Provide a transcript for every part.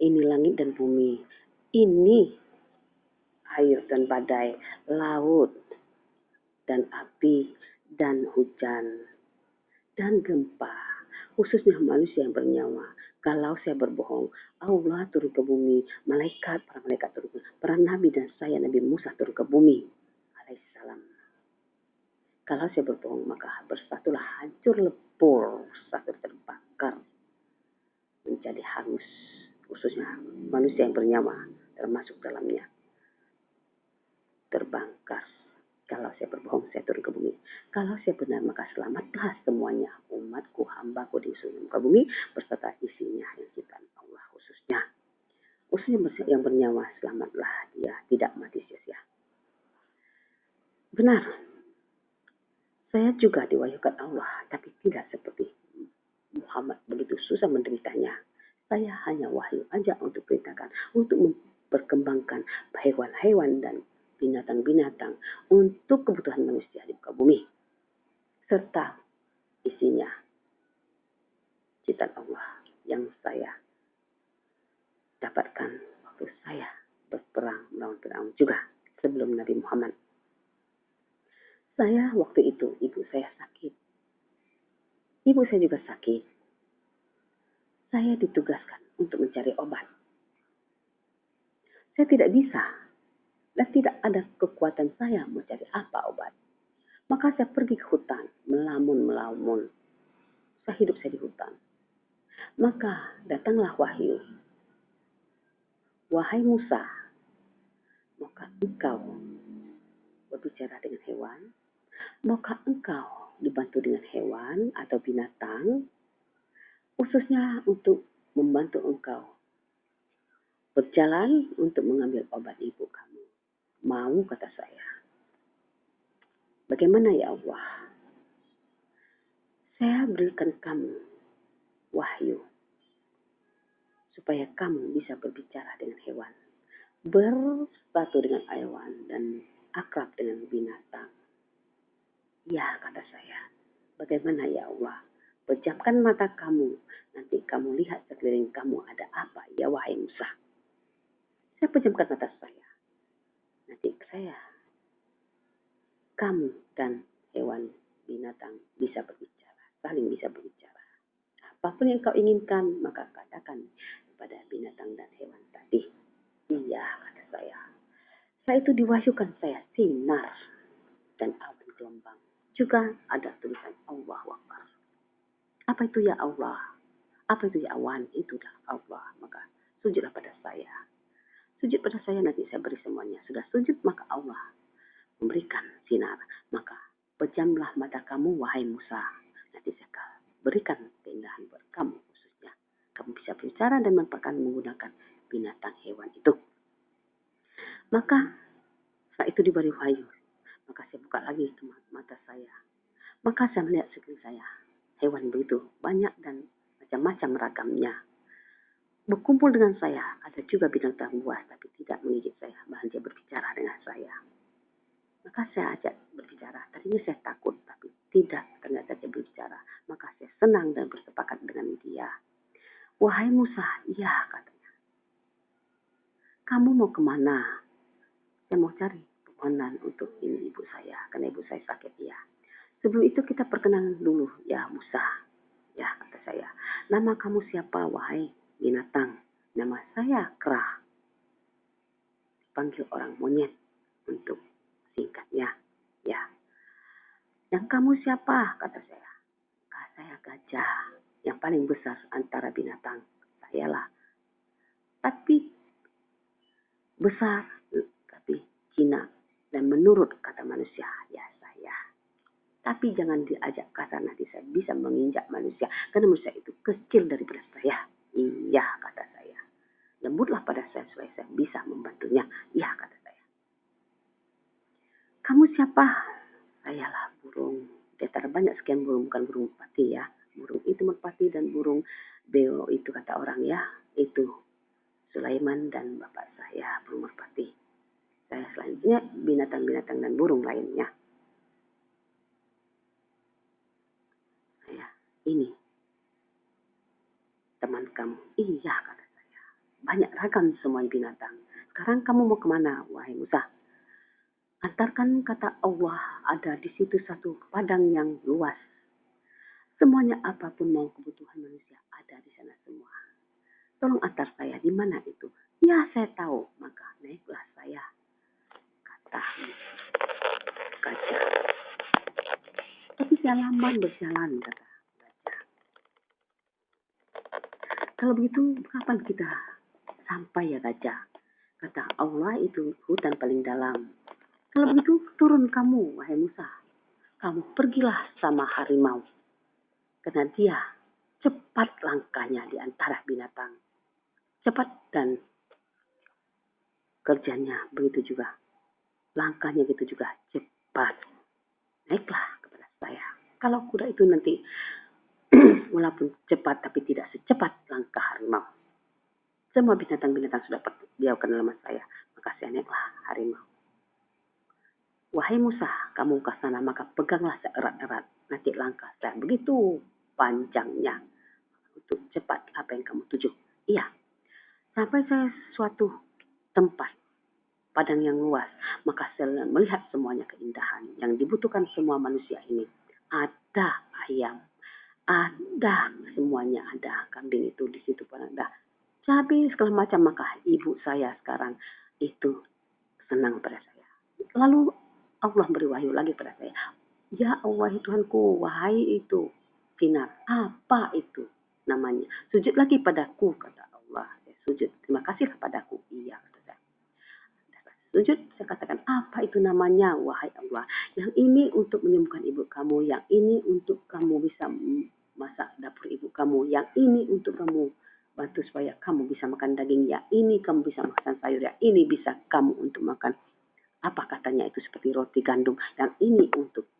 Ini langit dan bumi. Ini air dan badai, laut dan api dan hujan dan gempa. Khususnya manusia yang bernyawa. Kalau saya berbohong, Allah turun ke bumi, para malaikat turun ke bumi, para nabi dan saya Nabi Musa turun ke bumi. Alaihissalam. Kalau saya berbohong, maka bersatulah hancur lebur, satu terbakar, menjadi hangus. Khususnya manusia yang bernyawa, termasuk dalamnya, terbakar. Kalau saya berbohong, saya turun ke bumi. Kalau saya benar, maka selamatlah semuanya. Umatku, hambaku di seluruh muka bumi, beserta isinya yang ciptaan Allah khususnya. Khususnya yang bernyawa, selamatlah dia, tidak mati sia-sia. Benar, saya juga diwahyukan Allah, tapi tidak seperti Muhammad begitu susah menderitanya. Saya hanya wahyu aja untuk perintahkan, untuk memperkembangkan hewan-hewan dan binatang-binatang untuk kebutuhan manusia di muka bumi. Serta isinya ciptaan Allah yang saya dapatkan waktu saya berperang melawan Firaun juga sebelum Nabi Muhammad. Saya waktu itu, ibu saya sakit. Ibu saya juga sakit. Saya ditugaskan untuk mencari obat. Saya tidak bisa dan tidak ada kekuatan saya mencari apa obat. Maka saya pergi ke hutan, melamun. Saya hidup di hutan. Maka datanglah wahyu. Wahai Musa, maukah engkau berbicara dengan hewan? Maukah engkau dibantu dengan hewan atau binatang? Khususnya untuk membantu engkau berjalan untuk mengambil obat ibu kamu. Mau, kata saya. Bagaimana ya Allah? Saya berikan kamu wahyu supaya kamu bisa berbicara dengan hewan, bersatu dengan hewan dan akrab dengan binatang. Ya, kata saya. Bagaimana ya Allah? Pejamkan mata kamu, nanti kamu lihat sekeliling kamu ada apa, ya wahai Musa. Saya pejamkan mata saya. Nanti saya, kamu dan hewan binatang bisa berbicara, saling bisa berbicara. Apapun yang kau inginkan, maka katakan kepada binatang dan hewan tadi. Iya, kata saya. Saya itu diwahyukan saya sinar dan awan gelombang. Juga ada tulisan Allahu Akbar. Apa itu ya Allah? Apa itu ya awan? Itulah Allah. Maka sujudlah pada saya. Sujud pada saya, nanti saya beri semuanya. Sudah sujud, maka Allah memberikan sinar. Maka pejamlah mata kamu, wahai Musa. Nanti saya berikan keindahan buat kamu khususnya. Kamu bisa berbicara dan menggunakan binatang hewan itu. Maka saat itu diberi wahyu. Maka saya buka lagi mata saya. Maka saya melihat sekeliling saya. Hewan begitu banyak dan macam-macam ragamnya. Berkumpul dengan saya. Ada juga binatang buas tapi tidak menggigit saya. Bahkan dia berbicara dengan saya. Maka saya ajak berbicara. Tadinya saya takut tapi tidak. Ternyata dia berbicara. Maka saya senang dan bersepakat dengan dia. Wahai Musa, iya katanya. Kamu mau kemana? Saya mau cari pemohonan untuk ini ibu saya. Karena ibu saya sakit ya. Sebelum itu kita perkenalan dulu, ya Musa. Ya, kata saya. Nama kamu siapa, wahai binatang? Nama saya Krah. Panggil orang monyet untuk singkatnya. Ya. Yang kamu siapa? Kata saya. Saya gajah. Yang paling besar antara binatang. Sayalah. Tapi besar, tapi jinak. Dan menurut kata manusia, ya saya. Tapi jangan diajak kasar, nanti saya bisa menginjak manusia. Karena manusia itu kecil daripada saya. Iya, kata saya. Lembutlah pada saya supaya saya bisa membantunya. Iya, kata saya. Kamu siapa? Sayalah burung. Di antara banyak sekian burung, bukan burung merpati ya. Burung itu merpati dan burung beo itu kata orang ya. Itu Sulaiman dan bapak saya, burung merpati. Saya selanjutnya binatang-binatang dan burung lainnya. Ini teman kamu. Iya, kata saya. banyak ragam semua binatang. Sekarang kamu mau kemana, wahai Musa? Antarkan, kata Allah, ada di situ satu padang yang luas. Semuanya apapun mau kebutuhan manusia ada di sana semua. Tolong antar saya, di mana itu? Ya, saya tahu. Maka naiklah saya, kata gajah. Tapi saya lamban berjalan, kata gajah. Kalau begitu, kapan kita sampai ya gajah? Kata Allah, itu hutan paling dalam. Kalau begitu, turun kamu, wahai Musa. Kamu pergilah sama harimau. Karena dia cepat langkahnya di antara binatang. Cepat dan kerjanya begitu juga. Langkahnya gitu juga cepat. Naiklah kepada saya. Kalau kuda itu nanti walaupun cepat tapi tidak secepat langkah harimau. Semua binatang-binatang sudah diaukan dalam saya. Maka saya naiklah harimau. Wahai Musa, kamu ke sana maka peganglah seerat-erat. Nanti langkah saya begitu panjangnya untuk cepat apa yang kamu tuju. Iya, sampai saya suatu tempat padang yang luas, maka saya melihat semuanya keindahan yang dibutuhkan semua manusia ini. Ada ayam, ada semuanya, ada kambing itu di situ pun ada, cabai segala macam. Maka ibu saya sekarang itu senang pada saya. Lalu Allah beri wahyu lagi pada saya. Ya Allah Tuhanku, wahai itu sinar, apa itu namanya? Sujud lagi padaku, kata Allah. Saya sujud, terima kasihlah padaku. Iya, kata saya. Sujud, saya katakan, apa itu namanya, wahai Allah? Yang ini untuk menyembuhkan ibu kamu, yang ini untuk kamu bisa masak dapur ibu kamu, yang ini untuk kamu bantu supaya kamu bisa makan daging, ya ini kamu bisa makan sayur, ya ini bisa kamu untuk makan apa katanya itu seperti roti gandum, yang ini untuk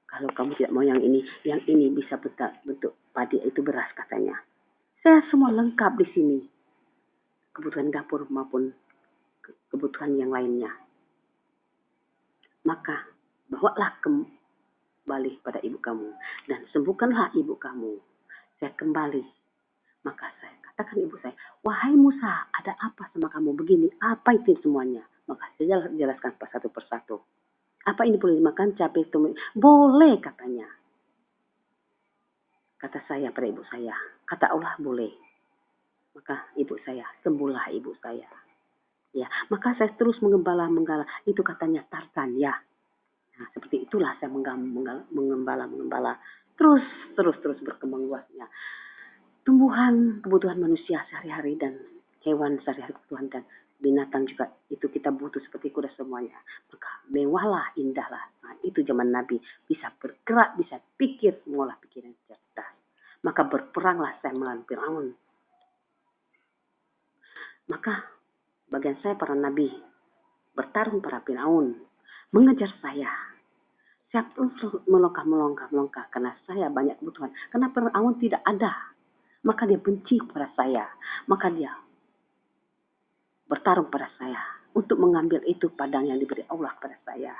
kalau kamu tidak mau yang ini bisa bentuk padi itu beras katanya. Saya semua lengkap di sini, kebutuhan dapur maupun kebutuhan yang lainnya. Maka bawalah kembali pada ibu kamu dan sembuhkanlah ibu kamu. Saya kembali, maka saya katakan ibu saya, wahai Musa, ada apa sama kamu begini? Apa itu semuanya? Maka saya jelaskan satu persatu. Apa ini boleh dimakan cabai tumis? Boleh katanya. Kata saya pada ibu saya. Kata Allah boleh. Maka ibu saya, sembuhlah ibu saya. Ya, maka saya terus mengembala. Itu katanya tartan ya. Nah, seperti itulah saya mengembala. Terus berkembang luasnya. Tumbuhan kebutuhan manusia sehari-hari dan hewan sehari-hari kebutuhan dan binatang juga itu kita butuh seperti kuda semuanya. Maka mewahlah, indahlah. Nah, itu zaman Nabi, bisa bergerak, bisa pikir, mengolah pikiran cerdas. Maka berperanglah saya melawan Firaun. Maka bagian saya para nabi bertarung para Firaun, mengejar saya. Saya terus melongkah karena saya banyak kebutuhan. Karena Firaun tidak ada, maka dia benci kepada saya. Maka dia bertarung pada saya untuk mengambil itu padang yang diberi Allah pada saya.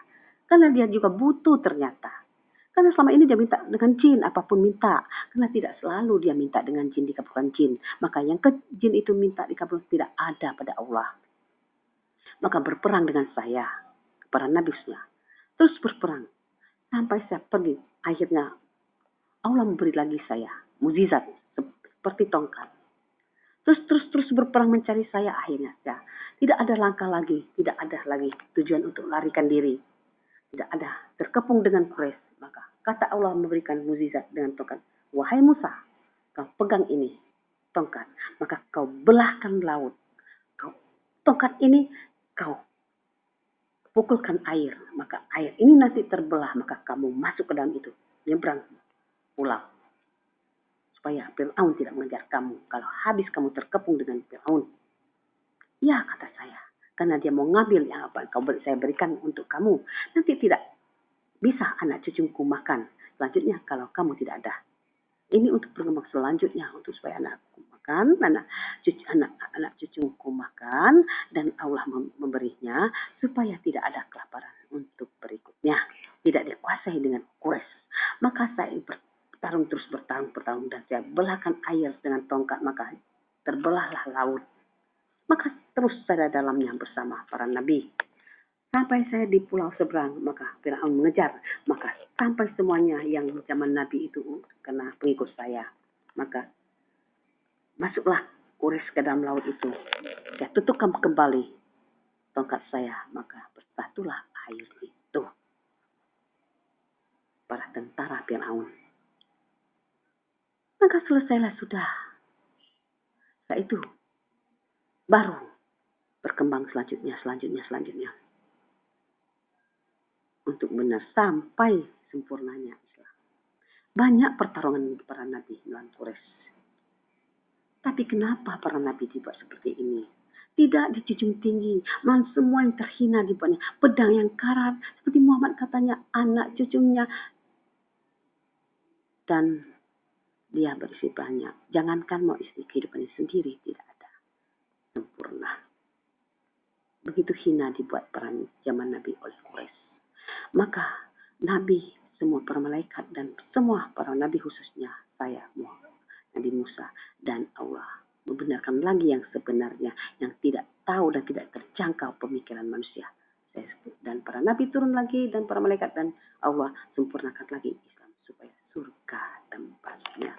Karena dia juga butuh ternyata. Karena selama ini dia minta dengan jin, apapun minta. Karena tidak selalu dia minta dengan jin dikabulkan jin. Maka yang ke jin itu minta dikabulkan tidak ada pada Allah. Maka berperang dengan saya, para nabinya. Terus berperang. Sampai saya pergi. Akhirnya Allah memberi lagi saya mukjizat seperti tongkat. Terus berperang mencari saya, akhirnya ya, tidak ada langkah lagi, tidak ada lagi tujuan untuk larikan diri, tidak ada terkepung dengan Quraisy. Maka kata Allah memberikan mukjizat dengan tongkat, wahai Musa, kau pegang ini tongkat, maka kau belahkan laut, kau tongkat ini kau pukulkan air, maka air ini nanti terbelah, maka kamu masuk ke dalam itu, nyebrang pulau. Supaya Fir'aun tidak mengejar kamu. Kalau habis kamu terkepung dengan Fir'aun. Ya, kata saya. Karena dia mau ngambil yang apa yang saya berikan untuk kamu. Nanti tidak bisa anak cucuku makan. Selanjutnya kalau kamu tidak ada. Ini untuk perkembangan selanjutnya. Untuk supaya anakku makan. Anak cucuku makan. Dan Allah memberinya. Supaya tidak ada kelaparan untuk berikutnya. Tidak dikuasai dengan Quraisy. Maka saya bertarung dan saya belahkan air dengan tongkat, maka terbelahlah laut. Maka terus saya dalamnya bersama para nabi. Sampai saya di pulau seberang, maka Firaun mengejar. Maka sampai semuanya yang zaman Nabi itu kena pengikut saya. Maka masuklah Quraisy ke dalam laut itu. Saya tutupkan kembali tongkat saya, maka bersatulah air itu. Para tentara Firaun. Maka selesailah sudah. Setelah itu baru berkembang selanjutnya. Untuk benar sampai sempurnanya Islam. Banyak pertarungan para nabi melawan Quraisy. Tapi kenapa para nabi dibuat seperti ini? Tidak dijunjung tinggi, malah semua yang terhina dibuatnya. Pedang yang karat, seperti Muhammad katanya, anak cucunya. Dan dia berisi banyak. Jangankan mau istri kehidupannya sendiri, tidak ada. Sempurna. Begitu hina dibuat peran zaman Nabi oleh Quraisy. Maka Nabi, semua para malaikat dan semua para nabi khususnya saya Nabi Musa dan Allah membenarkan lagi yang sebenarnya, yang tidak tahu dan tidak terjangkau pemikiran manusia. Dan para nabi turun lagi dan para malaikat dan Allah sempurnakan lagi Islam supaya surga tempatnya.